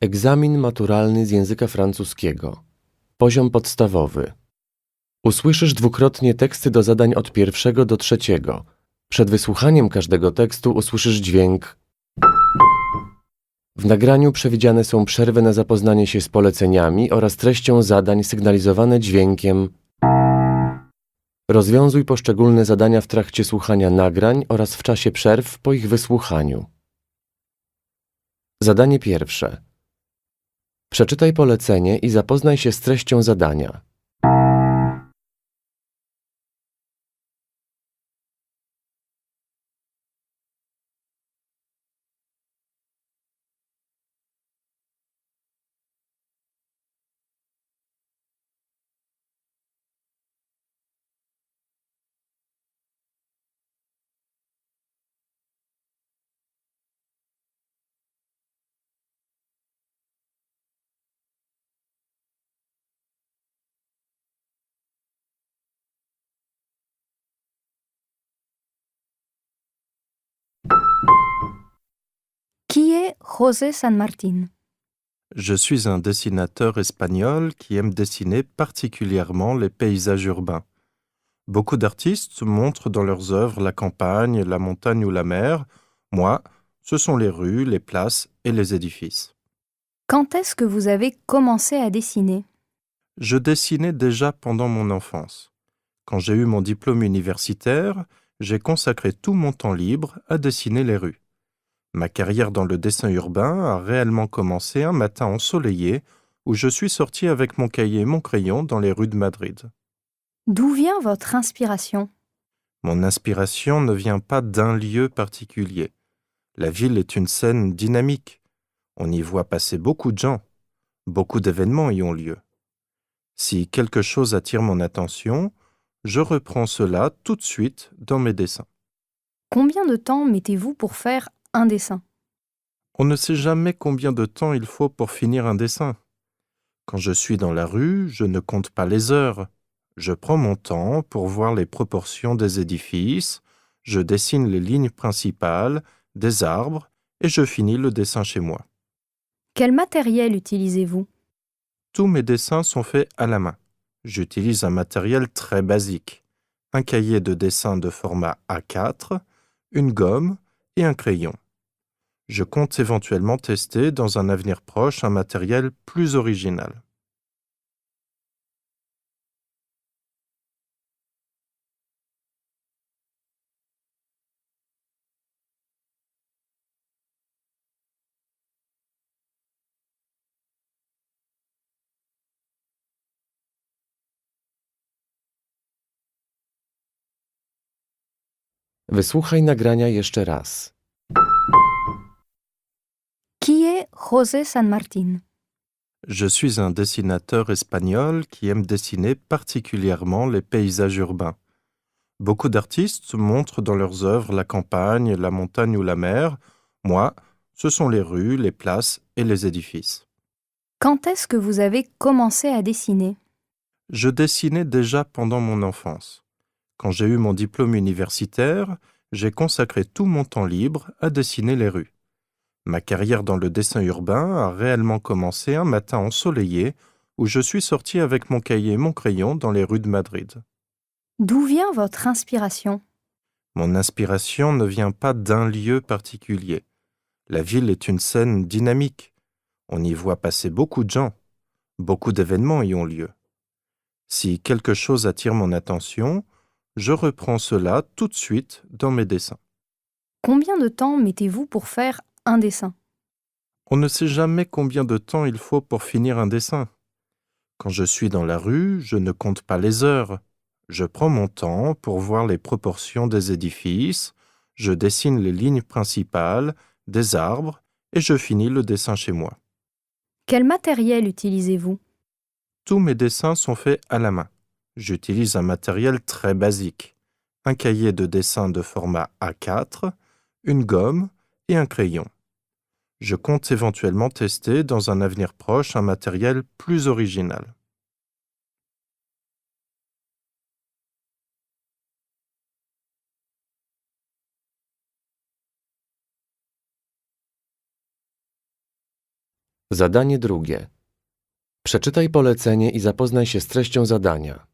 Egzamin maturalny z języka francuskiego. Poziom podstawowy. Usłyszysz dwukrotnie teksty do zadań od 1 do 3. Przed wysłuchaniem każdego tekstu usłyszysz dźwięk. W nagraniu przewidziane są przerwy na zapoznanie się z poleceniami oraz treścią zadań sygnalizowane dźwiękiem. Rozwiązuj poszczególne zadania w trakcie słuchania nagrań oraz w czasie przerw po ich wysłuchaniu. Zadanie pierwsze. Przeczytaj polecenie i zapoznaj się z treścią zadania. Qui est José San Martín? Je suis un dessinateur espagnol qui aime dessiner particulièrement les paysages urbains. Beaucoup d'artistes montrent dans leurs œuvres la campagne, la montagne ou la mer. Moi, ce sont les rues, les places et les édifices. Quand est-ce que vous avez commencé à dessiner? Je dessinais déjà pendant mon enfance. Quand j'ai eu mon diplôme universitaire, j'ai consacré tout mon temps libre à dessiner les rues. Ma carrière dans le dessin urbain a réellement commencé un matin ensoleillé où je suis sorti avec mon cahier et mon crayon dans les rues de Madrid. D'où vient votre inspiration? Mon inspiration ne vient pas d'un lieu particulier. La ville est une scène dynamique. On y voit passer beaucoup de gens. Beaucoup d'événements y ont lieu. Si quelque chose attire mon attention, je reprends cela tout de suite dans mes dessins. Combien de temps mettez-vous pour faire un dessin? On ne sait jamais combien de temps il faut pour finir un dessin. Quand je suis dans la rue, je ne compte pas les heures. Je prends mon temps pour voir les proportions des édifices, je dessine les lignes principales, des arbres, et je finis le dessin chez moi. Quel matériel utilisez-vous? Tous mes dessins sont faits à la main. J'utilise un matériel très basique. Un cahier de dessin de format A4, une gomme et un crayon. Je compte éventuellement tester dans un avenir proche un matériel plus original. Wysłuchaj nagrania jeszcze raz. Qui est José San Martín? Je suis un dessinateur espagnol qui aime dessiner particulièrement les paysages urbains. Beaucoup d'artistes montrent dans leurs œuvres la campagne, la montagne ou la mer. Moi, ce sont les rues, les places et les édifices. Quand est-ce que vous avez commencé à dessiner? Je dessinais déjà pendant mon enfance. Quand j'ai eu mon diplôme universitaire, j'ai consacré tout mon temps libre à dessiner les rues. Ma carrière dans le dessin urbain a réellement commencé un matin ensoleillé où je suis sorti avec mon cahier et mon crayon dans les rues de Madrid. D'où vient votre inspiration? Mon inspiration ne vient pas d'un lieu particulier. La ville est une scène dynamique. On y voit passer beaucoup de gens. Beaucoup d'événements y ont lieu. Si quelque chose attire mon attention, je reprends cela tout de suite dans mes dessins. Combien de temps mettez-vous pour faire un dessin? On ne sait jamais combien de temps il faut pour finir un dessin. Quand je suis dans la rue, je ne compte pas les heures. Je prends mon temps pour voir les proportions des édifices, je dessine les lignes principales, des arbres, et je finis le dessin chez moi. Quel matériel utilisez-vous? Tous mes dessins sont faits à la main. J'utilise un matériel très basique. Un cahier de dessin de format A4, une gomme et un crayon. Je compte éventuellement tester dans un avenir proche un matériel plus original. Zadanie drugie. Przeczytaj polecenie i zapoznaj się z treścią zadania.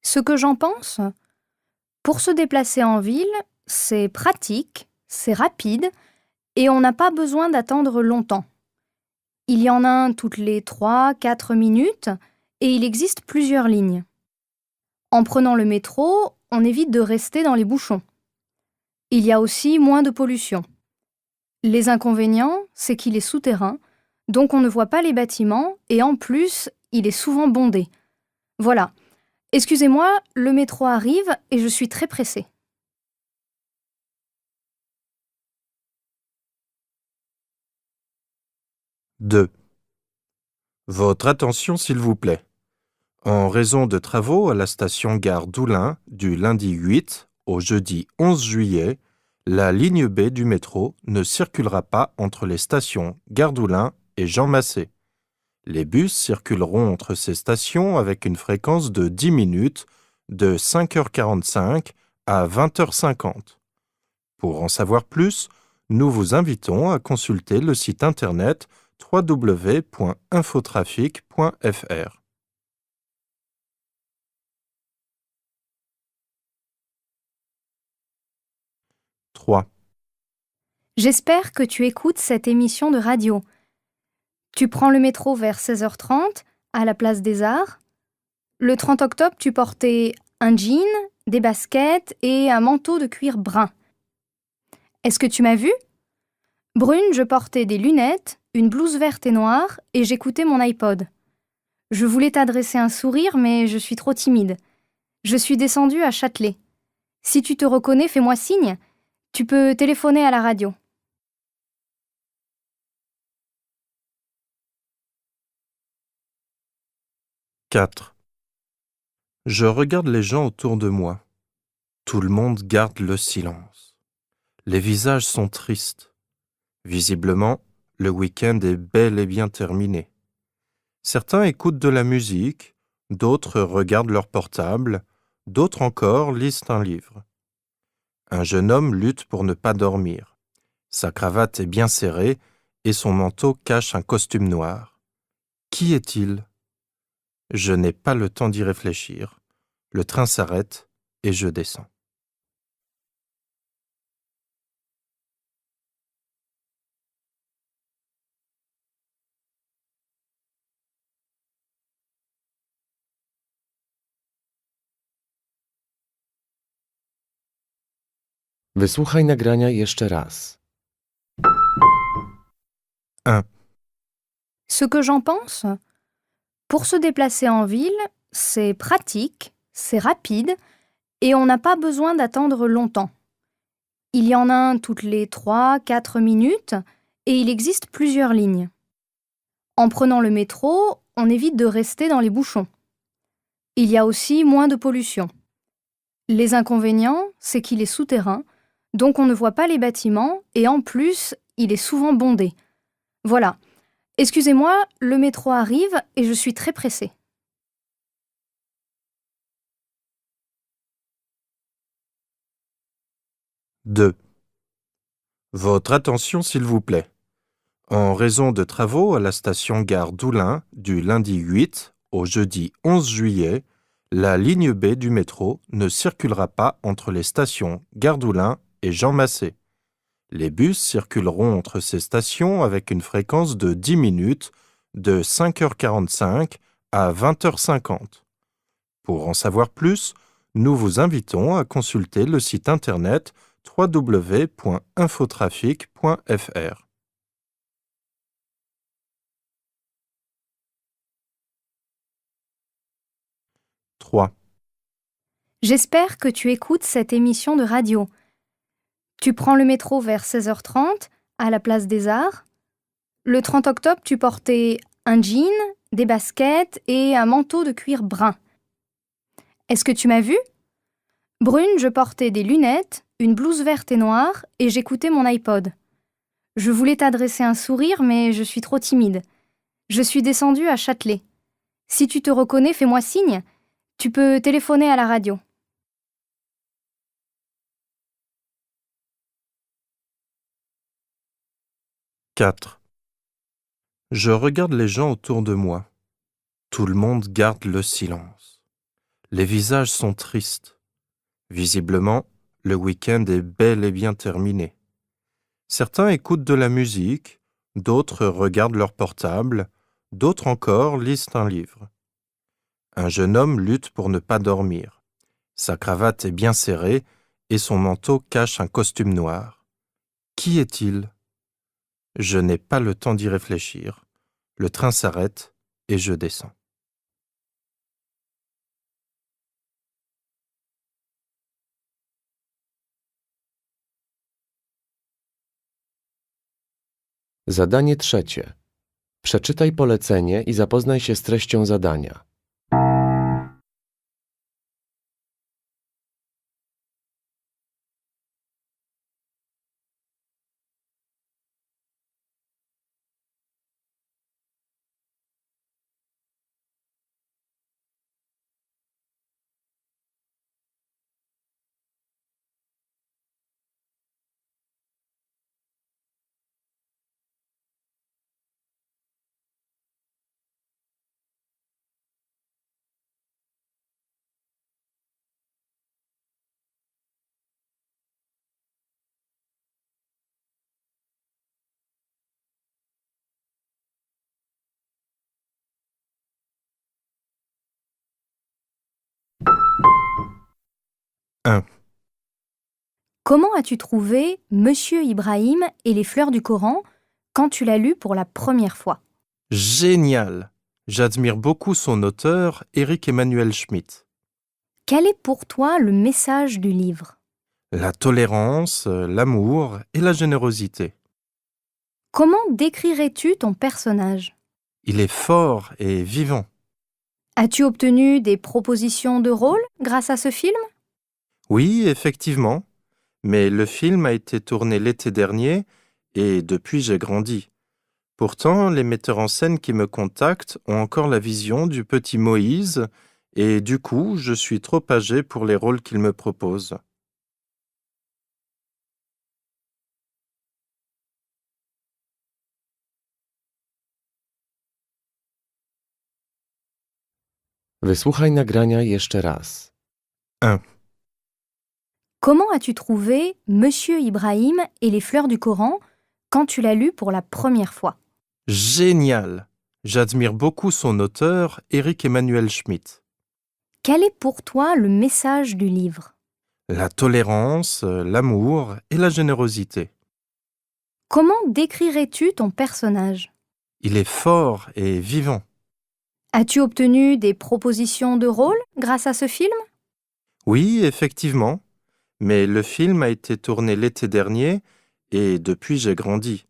Ce que j'en pense? Pour se déplacer en ville, c'est pratique, c'est rapide et on n'a pas besoin d'attendre longtemps. Il y en a un toutes les 3-4 minutes et il existe plusieurs lignes. En prenant le métro, on évite de rester dans les bouchons. Il y a aussi moins de pollution. Les inconvénients, c'est qu'il est souterrain, donc on ne voit pas les bâtiments et en plus, il est souvent bondé. Voilà. Excusez-moi, le métro arrive et je suis très pressée. Deux. Votre attention s'il vous plaît. En raison de travaux à la station Gare d'Oulin du lundi 8 au jeudi 11 juillet, la ligne B du métro ne circulera pas entre les stations Gare d'Oulin et Jean Massé. Les bus circuleront entre ces stations avec une fréquence de 10 minutes de 5h45 à 20h50. Pour en savoir plus, nous vous invitons à consulter le site internet www.infotrafic.fr. 3. J'espère que tu écoutes cette émission de radio. Tu prends le métro vers 16h30 à la place des Arts. Le 30 octobre, tu portais un jean, des baskets et un manteau de cuir brun. Est-ce que tu m'as vu? Brune, je portais des lunettes, une blouse verte et noire et j'écoutais mon iPod. Je voulais t'adresser un sourire, mais je suis trop timide. Je suis descendue à Châtelet. Si tu te reconnais, fais-moi signe. Tu peux téléphoner à la radio. 4. Je regarde les gens autour de moi. Tout le monde garde le silence. Les visages sont tristes. Visiblement, le week-end est bel et bien terminé. Certains écoutent de la musique, d'autres regardent leur portable, d'autres encore lisent un livre. Un jeune homme lutte pour ne pas dormir. Sa cravate est bien serrée et son manteau cache un costume noir. Qui est-il? Je n'ai pas le temps d'y réfléchir. Le train s'arrête et je descends. Wysłuchaj nagrania jeszcze raz. 1. Ce que j'en pense? Pour se déplacer en ville, c'est pratique, c'est rapide et on n'a pas besoin d'attendre longtemps. Il y en a un toutes les 3-4 minutes et il existe plusieurs lignes. En prenant le métro, on évite de rester dans les bouchons. Il y a aussi moins de pollution. Les inconvénients, c'est qu'il est souterrain, donc on ne voit pas les bâtiments et en plus, il est souvent bondé. Voilà. Excusez-moi, le métro arrive et je suis très pressée. 2. Votre attention s'il vous plaît. En raison de travaux à la station Gare d'Oulin du lundi 8 au jeudi 11 juillet, la ligne B du métro ne circulera pas entre les stations Gare d'Oulin et Jean Massé. Les bus circuleront entre ces stations avec une fréquence de 10 minutes de 5h45 à 20h50. Pour en savoir plus, nous vous invitons à consulter le site internet www.infotrafic.fr. 3. J'espère que tu écoutes cette émission de radio. Tu prends le métro vers 16h30 à la place des Arts. Le 30 octobre, tu portais un jean, des baskets et un manteau de cuir brun. Est-ce que tu m'as vu? Brune, je portais des lunettes, une blouse verte et noire et j'écoutais mon iPod. Je voulais t'adresser un sourire, mais je suis trop timide. Je suis descendue à Châtelet. Si tu te reconnais, fais-moi signe. Tu peux téléphoner à la radio. Quatre. Je regarde les gens autour de moi. Tout le monde garde le silence. Les visages sont tristes. Visiblement, le week-end est bel et bien terminé. Certains écoutent de la musique, d'autres regardent leur portable, d'autres encore lisent un livre. Un jeune homme lutte pour ne pas dormir. Sa cravate est bien serrée et son manteau cache un costume noir. Qui est-il? Je n'ai pas le temps d'y réfléchir. Le train s'arrête et je descends. Zadanie trzecie. Przeczytaj polecenie i zapoznaj się z treścią zadania. Comment as-tu trouvé Monsieur Ibrahim et les fleurs du Coran quand tu l'as lu pour la première fois? Génial! J'admire beaucoup son auteur, Éric Emmanuel Schmitt. Quel est pour toi le message du livre? La tolérance, l'amour et la générosité. Comment décrirais-tu ton personnage? Il est fort et vivant. As-tu obtenu des propositions de rôle grâce à ce film? Oui, effectivement, mais le film a été tourné l'été dernier et depuis j'ai grandi. Pourtant, les metteurs en scène qui me contactent ont encore la vision du petit Moïse et du coup, je suis trop âgé pour les rôles qu'ils me proposent. Wysłuchaj nagrania jeszcze raz. 1. Comment as-tu trouvé Monsieur Ibrahim et les fleurs du Coran quand tu l'as lu pour la première fois? Génial! J'admire beaucoup son auteur, Éric Emmanuel Schmitt. Quel est pour toi le message du livre? La tolérance, l'amour et la générosité. Comment décrirais-tu ton personnage? Il est fort et vivant. As-tu obtenu des propositions de rôle grâce à ce film? Oui, effectivement, mais le film a été tourné l'été dernier et depuis j'ai grandi.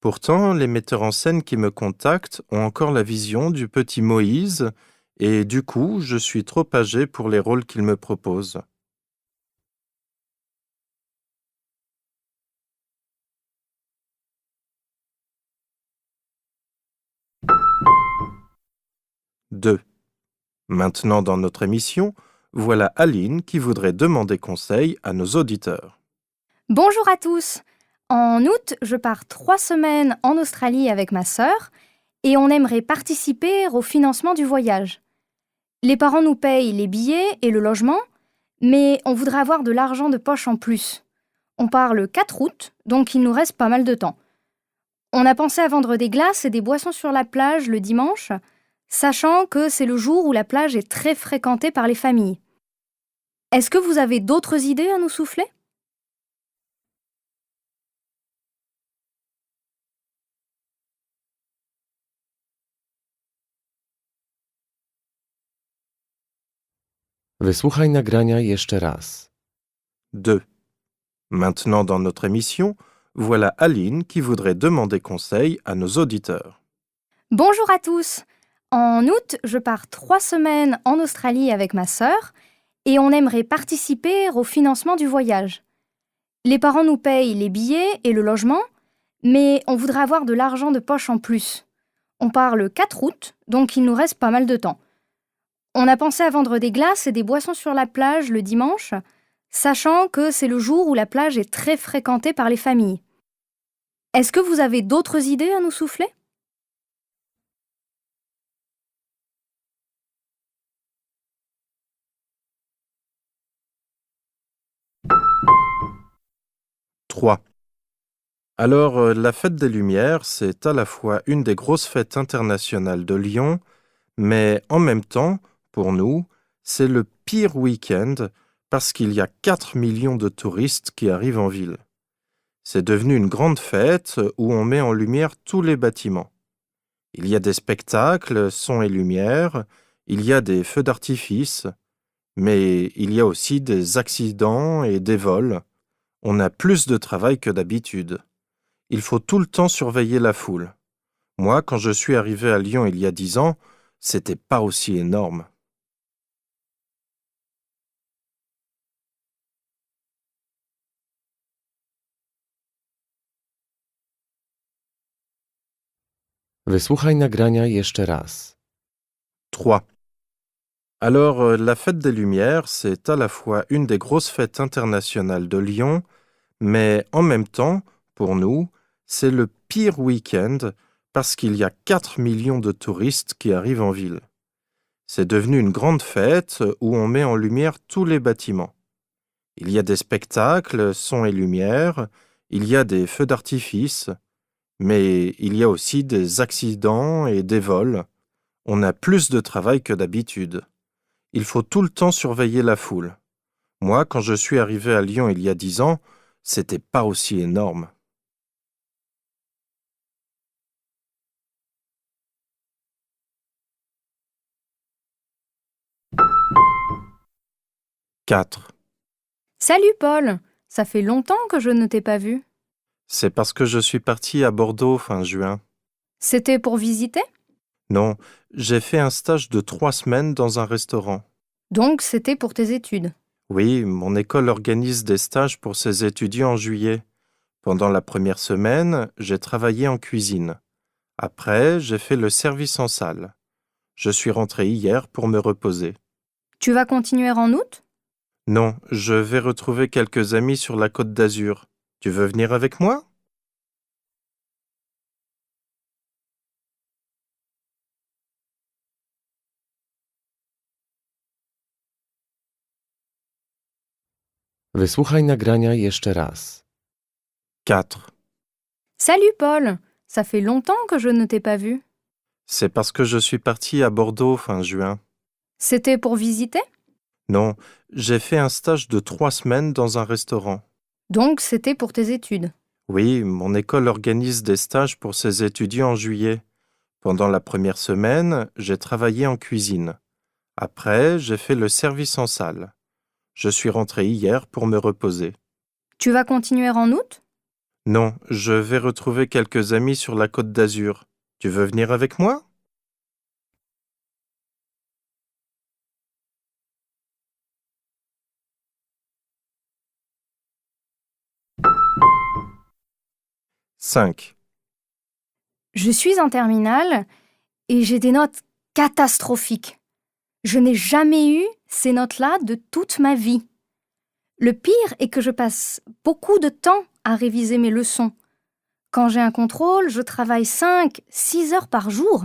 Pourtant, les metteurs en scène qui me contactent ont encore la vision du petit Moïse et du coup, je suis trop âgé pour les rôles qu'ils me proposent. Deux. Maintenant dans notre émission, voilà Aline qui voudrait demander conseil à nos auditeurs. Bonjour à tous! En août, je pars 3 semaines en Australie avec ma sœur et on aimerait participer au financement du voyage. Les parents nous payent les billets et le logement, mais on voudrait avoir de l'argent de poche en plus. On part le 4 août, donc il nous reste pas mal de temps. On a pensé à vendre des glaces et des boissons sur la plage le dimanche, sachant que c'est le jour où la plage est très fréquentée par les familles. Est-ce que vous avez d'autres idées à nous souffler? Wysłuchaj nagrania jeszcze raz. 2. Maintenant dans notre émission, voilà Aline qui voudrait demander conseil à nos auditeurs. Bonjour à tous. En août, je pars 3 semaines en Australie avec ma sœur et on aimerait participer au financement du voyage. Les parents nous payent les billets et le logement, mais on voudrait avoir de l'argent de poche en plus. On part le 4 août, donc il nous reste pas mal de temps. On a pensé à vendre des glaces et des boissons sur la plage le dimanche, sachant que c'est le jour où la plage est très fréquentée par les familles. Est-ce que vous avez d'autres idées à nous souffler ? « 3. Alors, la fête des Lumières, c'est à la fois une des grosses fêtes internationales de Lyon, mais en même temps, pour nous, c'est le pire week-end parce qu'il y a 4 millions de touristes qui arrivent en ville. C'est devenu une grande fête où on met en lumière tous les bâtiments. Il y a des spectacles, sons et lumière, il y a des feux d'artifice, mais il y a aussi des accidents et des vols. On a plus de travail que d'habitude. Il faut tout le temps surveiller la foule. Moi, quand je suis arrivé à Lyon il y a 10 ans, c'était pas aussi énorme. Wysłuchaj nagrania jeszcze raz. 3. Alors, la fête des Lumières, c'est à la fois une des grosses fêtes internationales de Lyon, mais en même temps, pour nous, c'est le pire week-end parce qu'il y a 4 millions de touristes qui arrivent en ville. C'est devenu une grande fête où on met en lumière tous les bâtiments. Il y a des spectacles, sons et lumière, il y a des feux d'artifice, mais il y a aussi des accidents et des vols. On a plus de travail que d'habitude. Il faut tout le temps surveiller la foule. Moi, quand je suis arrivé à Lyon il y a 10 ans, c'était pas aussi énorme. « 4. Salut Paul, ça fait longtemps que je ne t'ai pas vu. C'est parce que je suis parti à Bordeaux fin juin. C'était pour visiter ? Non, j'ai fait un stage de 3 semaines dans un restaurant. Donc c'était pour tes études. Oui, mon école organise des stages pour ses étudiants en juillet. Pendant la première semaine, j'ai travaillé en cuisine. Après, j'ai fait le service en salle. Je suis rentré hier pour me reposer. Tu vas continuer en août ? Non, je vais retrouver quelques amis sur la Côte d'Azur. Tu veux venir avec moi ? Wysłuchaj nagrania jeszcze raz. 4. Salut Paul, ça fait longtemps que je ne t'ai pas vu. C'est parce que je suis parti à Bordeaux fin juin. C'était pour visiter ? Non, j'ai fait un stage de 3 semaines dans un restaurant. Donc c'était pour tes études. Oui, mon école organise des stages pour ses étudiants en juillet. Pendant la première semaine, j'ai travaillé en cuisine. Après, j'ai fait le service en salle. Je suis rentré hier pour me reposer. Tu vas continuer en août ? Non, je vais retrouver quelques amis sur la Côte d'Azur. Tu veux venir avec moi ? « 5. Je suis en terminale et j'ai des notes catastrophiques. Je n'ai jamais eu ces notes-là de toute ma vie. Le pire est que je passe beaucoup de temps à réviser mes leçons. Quand j'ai un contrôle, je travaille 5-6 heures par jour.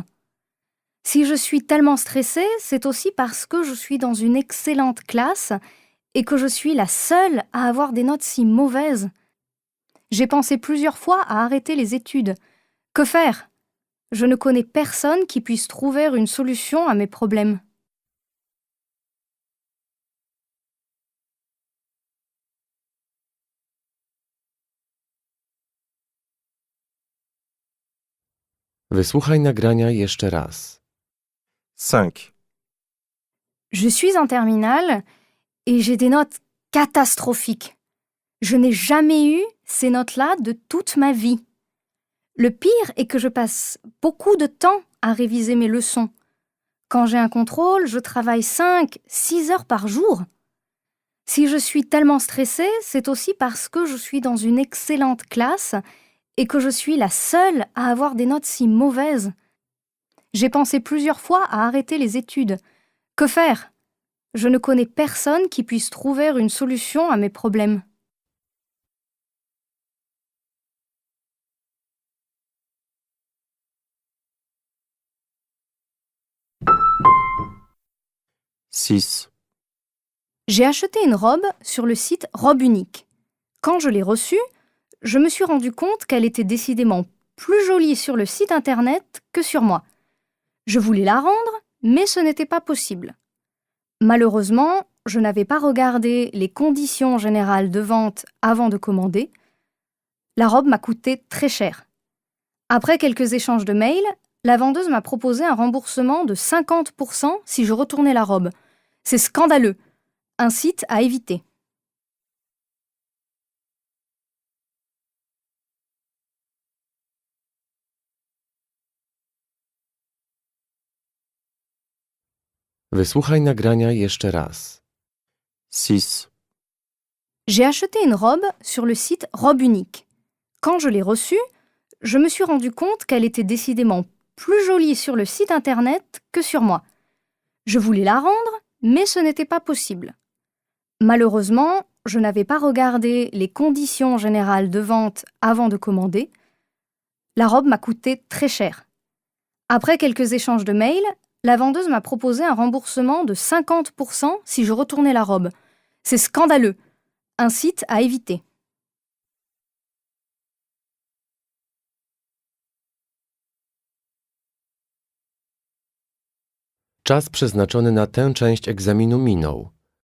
Si je suis tellement stressée, c'est aussi parce que je suis dans une excellente classe et que je suis la seule à avoir des notes si mauvaises. J'ai pensé plusieurs fois à arrêter les études. Que faire ? Je ne connais personne qui puisse trouver une solution à mes problèmes. Wysłuchaj nagrania jeszcze raz. 5. Je suis en terminale et j'ai des notes catastrophiques. Je n'ai jamais eu ces notes-là de toute ma vie. Le pire est que je passe beaucoup de temps à réviser mes leçons. Quand j'ai un contrôle, je travaille 5-6 heures par jour. Si je suis tellement stressée, c'est aussi parce que je suis dans une excellente classe et que je suis la seule à avoir des notes si mauvaises. J'ai pensé plusieurs fois à arrêter les études. Que faire? Je ne connais personne qui puisse trouver une solution à mes problèmes. Six. J'ai acheté une robe sur le site Robe Unique. Quand je l'ai reçue, je me suis rendu compte qu'elle était décidément plus jolie sur le site internet que sur moi. Je voulais la rendre, mais ce n'était pas possible. Malheureusement, je n'avais pas regardé les conditions générales de vente avant de commander. La robe m'a coûté très cher. Après quelques échanges de mails, la vendeuse m'a proposé un remboursement de 50% si je retournais la robe. C'est scandaleux. Un site à éviter. Wysłuchaj nagrania jeszcze raz. Six. J'ai acheté une robe sur le site Robe Unique. Quand je l'ai reçue, je me suis rendu compte qu'elle était décidément plus jolie sur le site internet que sur moi. Je voulais la rendre, mais ce n'était pas possible. Malheureusement, je n'avais pas regardé les conditions générales de vente avant de commander. La robe m'a coûté très cher. Après quelques échanges de mails, la vendeuse m'a proposé un remboursement de 50% si je retournais la robe. C'est scandaleux. Un site à éviter. Czas przeznaczony na tę część egzaminu minął.